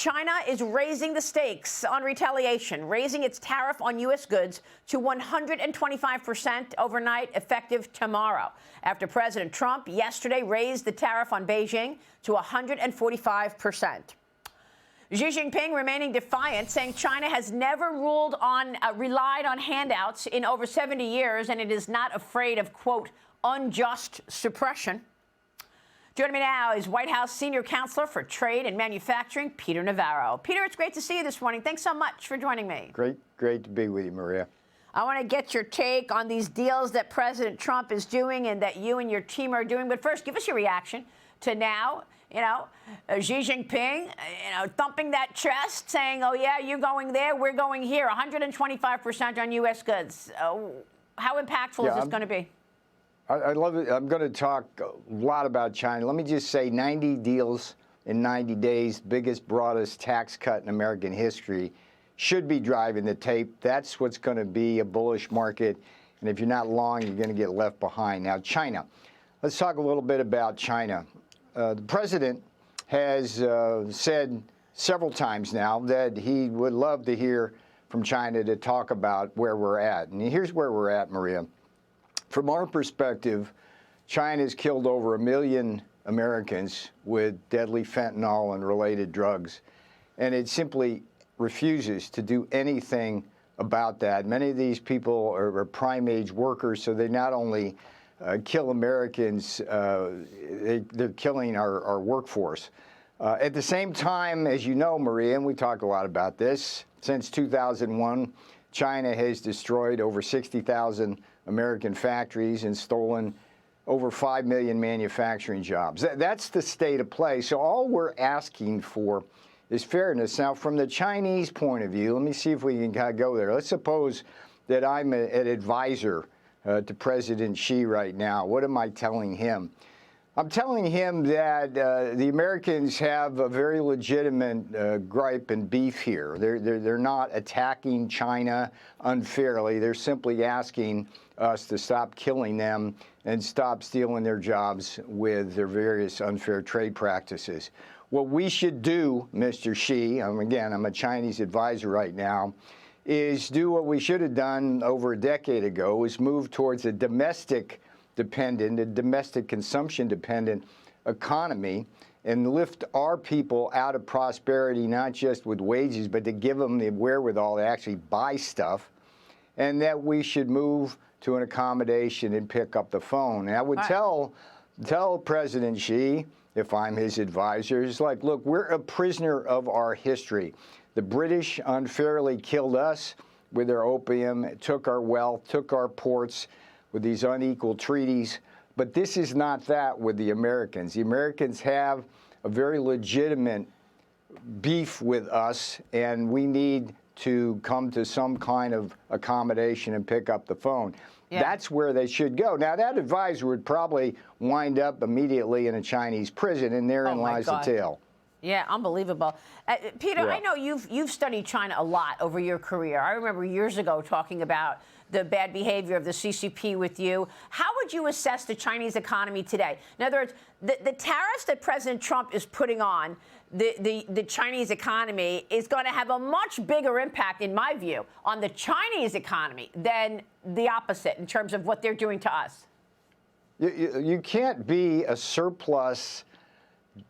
China is raising the stakes on retaliation, raising its tariff on U.S. goods to 125% overnight, effective tomorrow, after President Trump yesterday raised the tariff on Beijing to 145%. Xi Jinping remaining defiant, saying China has never relied on handouts in over 70 years, and it is not afraid of, quote, unjust suppression. Joining me now is White House Senior Counselor for Trade and Manufacturing, Peter Navarro. Peter, it's great to see you this morning. Thanks so much for joining me. Great to be with you, Maria. I want to get your take on these deals that President Trump is doing and that you and your team are doing. But first, give us your reaction to now, Xi Jinping, thumping that chest, saying, oh, yeah, you're going there, we're going here, 125% on U.S. goods. How impactful is this going to be? I love it. I'm going to talk a lot about China. Let me just say 90 deals in 90 days, biggest, broadest tax cut in American history, should be driving the tape. That's what's going to be a bullish market. And if you're not long, you're going to get left behind. Now, China. Let's talk a little bit about China. The president has said several times now that he would love to hear from China to talk about where we're at. And here's where we're at, Maria. From our perspective, China has killed over 1 million Americans with deadly fentanyl and related drugs, and it simply refuses to do anything about that. Many of these people are prime-age workers, so they not only kill Americans, they're killing our workforce. At the same time, as you know, Maria, and we talk a lot about this, since 2001, China has destroyed over 60,000 American factories and stolen over 5 million manufacturing jobs. That's the state of play. So all we're asking for is fairness. Now, from the Chinese point of view, let me see if we can kind of go there. Let's suppose that I'm an advisor to President Xi right now. What am I telling him? I'm telling him that the Americans have a very legitimate gripe and beef here. They're not attacking China unfairly. They're simply asking us to stop killing them and stop stealing their jobs with their various unfair trade practices. What we should do, Mr. Xi, again, I'm a Chinese advisor right now, is do what we should have done over a decade ago, is move towards a domestic consumption-dependent economy and lift our people out of prosperity, not just with wages, but to give them the wherewithal to actually buy stuff, and that we should move to an accommodation and pick up the phone. And I would tell President Xi, if I'm his advisor, is like, look, we're a prisoner of our history. The British unfairly killed us with their opium, took our wealth, took our ports, with these unequal treaties, but this is not that with the Americans. The Americans have a very legitimate beef with us, and we need to come to some kind of accommodation and pick up the phone. Yeah. That's where they should go. Now, that advisor would probably wind up immediately in a Chinese prison, and therein lies the tale. Yeah, unbelievable. Peter, I know you've studied China a lot over your career. I remember years ago talking about the bad behavior of the CCP with you. How would you assess the Chinese economy today? In other words, the tariffs that President Trump is putting on the Chinese economy is going to have a much bigger impact, in my view, on the Chinese economy than the opposite in terms of what they're doing to us. You can't be a surplus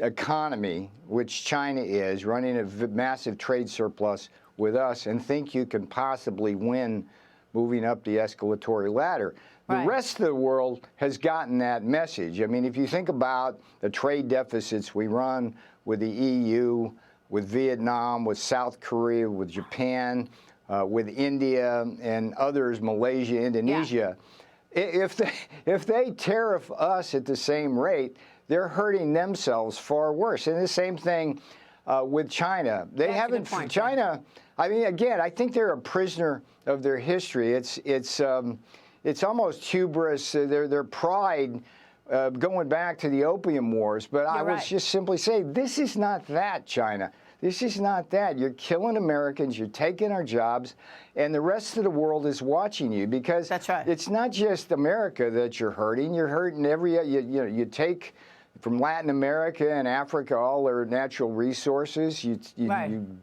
economy, which China is, running a massive trade surplus with us, and think you can possibly win moving up the escalatory ladder. The rest of the world has gotten that message. I mean, if you think about the trade deficits we run with the EU, with Vietnam, with South Korea, with Japan, with India and others, Malaysia, Indonesia, if they tariff us at the same rate, they're hurting themselves far worse. And the same thing with China. They haven't. China. I mean, again, I think they're a prisoner of their history. It's almost hubris. Their pride, going back to the Opium Wars. But I would just simply say, this is not that, China. This is not that. You're killing Americans. You're taking our jobs, and the rest of the world is watching you, because it's not just America that you're hurting. You're hurting every. You take from Latin America and Africa, all their natural resources. You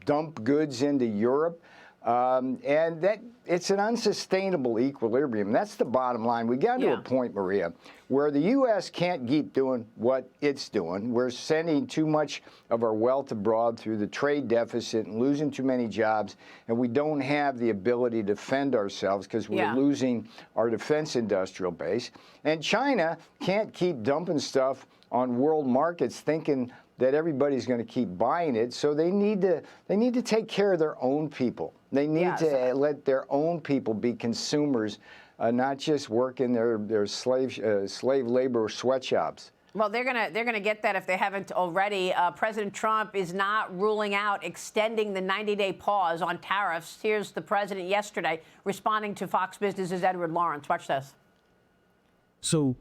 dump goods into Europe. And that it's an unsustainable equilibrium. That's the bottom line. We got to a point, Maria, where the U.S. can't keep doing what it's doing. We're sending too much of our wealth abroad through the trade deficit and losing too many jobs, and we don't have the ability to defend ourselves because we're losing our defense industrial base. And China can't keep dumping stuff on world markets thinking that everybody's going to keep buying it, so they need to take care of their own people. They need to let their own people be consumers, not just work in their slave labor sweatshops. Well, they're gonna get that if they haven't already. President Trump is not ruling out extending the 90-day pause on tariffs. Here's the president yesterday responding to Fox Business's Edward Lawrence. Watch this. So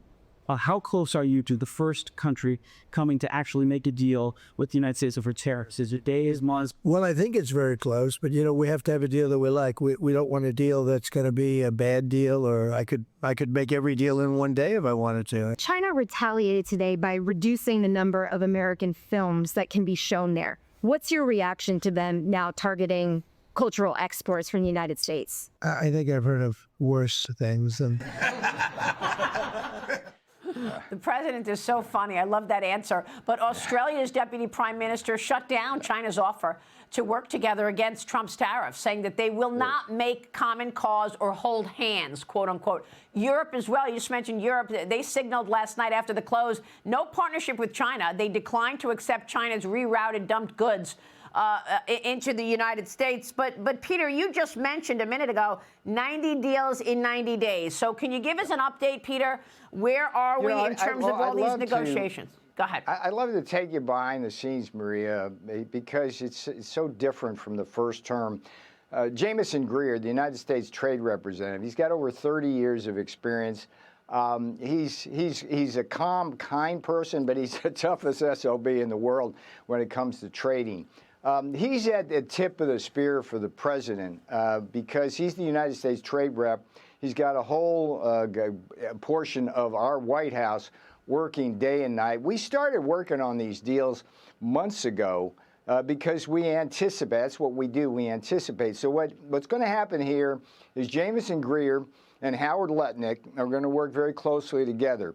how close are you to the first country coming to actually make a deal with the United States over tariffs? Is it days, months? Well, I think it's very close, but, we have to have a deal that we like. We don't want a deal that's going to be a bad deal, or I could make every deal in one day if I wanted to. China retaliated today by reducing the number of American films that can be shown there. What's your reaction to them now targeting cultural exports from the United States? I think I've heard of worse things than... The president is so funny. I love that answer. But Australia's deputy prime minister shut down China's offer to work together against Trump's tariffs, saying that they will not make common cause or hold hands, quote unquote. Europe as well. You just mentioned Europe. They signaled last night after the close, no partnership with China. They declined to accept China's rerouted dumped goods into the United States. But Peter, you just mentioned a minute ago, 90 deals in 90 days. So can you give us an update, Peter? Where are we in terms of all these negotiations? Go ahead. I'd love to take you behind the scenes, Maria, because it's so different from the first term. Jamieson Greer, the United States Trade Representative, he's got over 30 years of experience. He's a calm, kind person, but he's the toughest SOB in the world when it comes to trading. He's at the tip of the spear for the president because he's the United States trade rep. He's got a whole portion of our White House working day and night. We started working on these deals months ago because we anticipate. That's what we do. We anticipate. So what's going to happen here is Jamieson Greer and Howard Lutnick are going to work very closely together.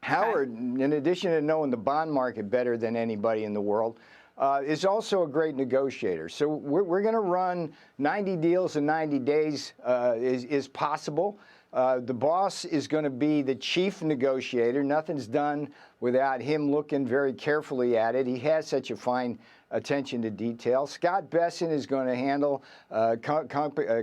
Howard, in addition to knowing the bond market better than anybody in the world, is also a great negotiator. So we're going to run 90 deals in 90 days is possible. The boss is going to be the chief negotiator. Nothing's done without him looking very carefully at it. He has such a fine attention to detail. Scott Besson is going to handle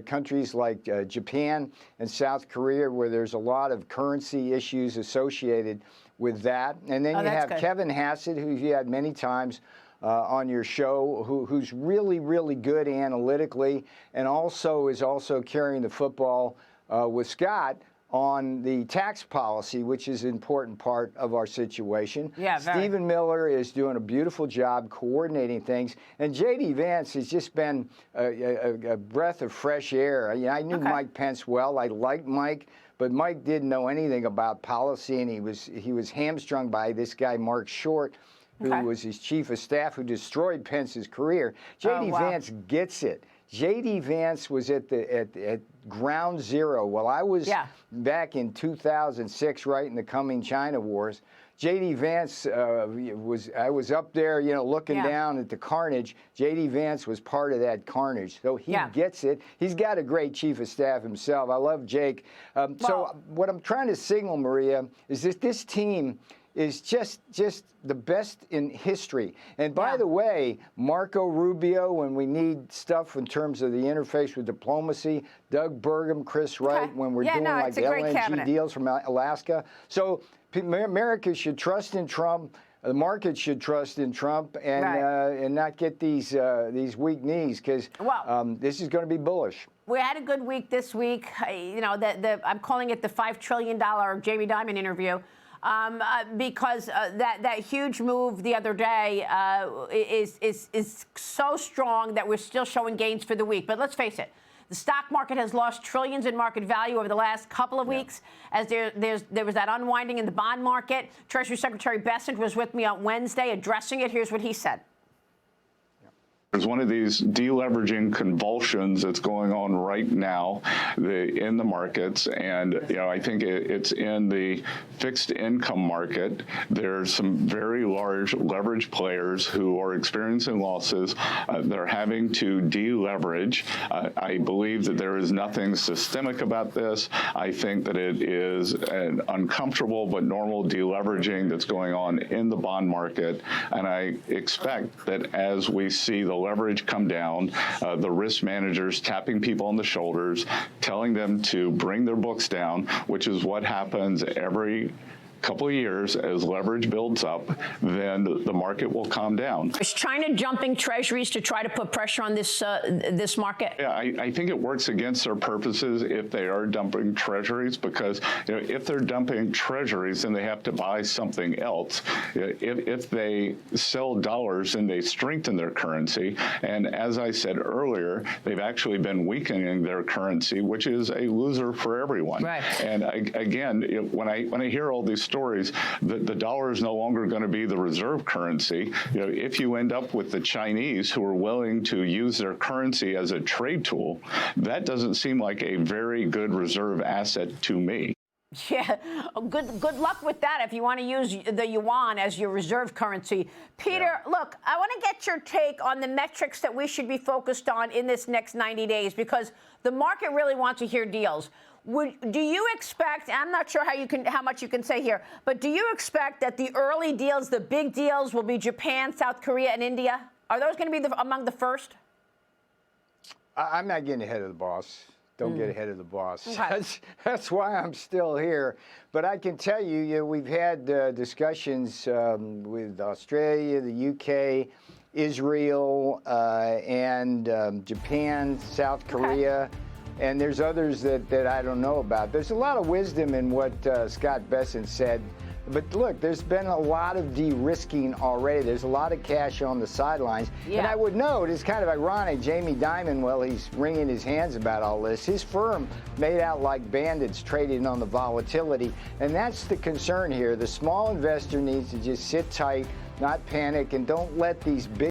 countries like Japan and South Korea, where there's a lot of currency issues associated with that. And then you have Kevin Hassett, who you had many times on your show, who's really, really good analytically, and also is carrying the football with Scott on the tax policy, which is an important part of our situation. Yeah, Stephen Miller is doing a beautiful job coordinating things, and J.D. Vance has just been a breath of fresh air. I knew Mike Pence well. I liked Mike, but Mike didn't know anything about policy, and he was hamstrung by this guy, Mark Short, who was his chief of staff, who destroyed Pence's career. J.D. Vance gets it. J.D. Vance was at ground zero. While I was back in 2006, right in the coming China wars, J.D. Vance I was up there, looking down at the carnage. J.D. Vance was part of that carnage, so he gets it. He's got a great chief of staff himself. I love Jake. So what I'm trying to signal, Maria, is that this team is just the best in history. And by the way, Marco Rubio, when we need stuff in terms of the interface with diplomacy, Doug Burgum, Chris Wright, when we're doing like LNG deals from Alaska. So America should trust in Trump. The market should trust in Trump and not get these weak knees, because this is going to be bullish. We had a good week this week. I'm calling it the $5 trillion Jamie Dimon interview. Because that huge move the other day is so strong that we're still showing gains for the week. But let's face it, The stock market has lost trillions in market value over the last couple of weeks as there was that unwinding in the bond market. Treasury Secretary Bessent was with me on Wednesday addressing it. Here's what he said. There's one of these deleveraging convulsions that's going on right now in the markets, and I think it's in the fixed income market. There's some very large leverage players who are experiencing losses. They're having to deleverage. I believe that there is nothing systemic about this. I think that it is an uncomfortable but normal deleveraging that's going on in the bond market, and I expect that as we see the leverage come down, the risk managers tapping people on the shoulders, telling them to bring their books down, which is what happens every couple of years as leverage builds up, then the market will calm down. Is China jumping treasuries to try to put pressure on this this market? Yeah, I think it works against their purposes if they are dumping treasuries, because if they're dumping treasuries, then they have to buy something else. If they sell dollars, then they strengthen their currency. And as I said earlier, they've actually been weakening their currency, which is a loser for everyone. Right. And again, when I hear all these stories, the dollar is no longer going to be the reserve currency. If you end up with the Chinese who are willing to use their currency as a trade tool, that doesn't seem like a very good reserve asset to me. Yeah, good luck with that if you want to use the yuan as your reserve currency. Peter, look, I want to get your take on the metrics that we should be focused on in this next 90 days, because the market really wants to hear deals. Do you expect, I'm not sure how much you can say here, but do you expect that the early deals, the big deals, will be Japan, South Korea, and India? Are those going to be among the first? I'm not getting ahead of the boss. Don't get ahead of the boss. Okay. That's why I'm still here. But I can tell you, we've had discussions with Australia, the UK, Israel, and Japan, South Korea. Okay. And there's others that I don't know about. There's a lot of wisdom in what Scott Bessent said. But look, there's been a lot of de-risking already. There's a lot of cash on the sidelines. Yeah. And I would note, it's kind of ironic, Jamie Dimon, well, he's wringing his hands about all this. His firm made out like bandits trading on the volatility. And that's the concern here. The small investor needs to just sit tight, not panic, and don't let these big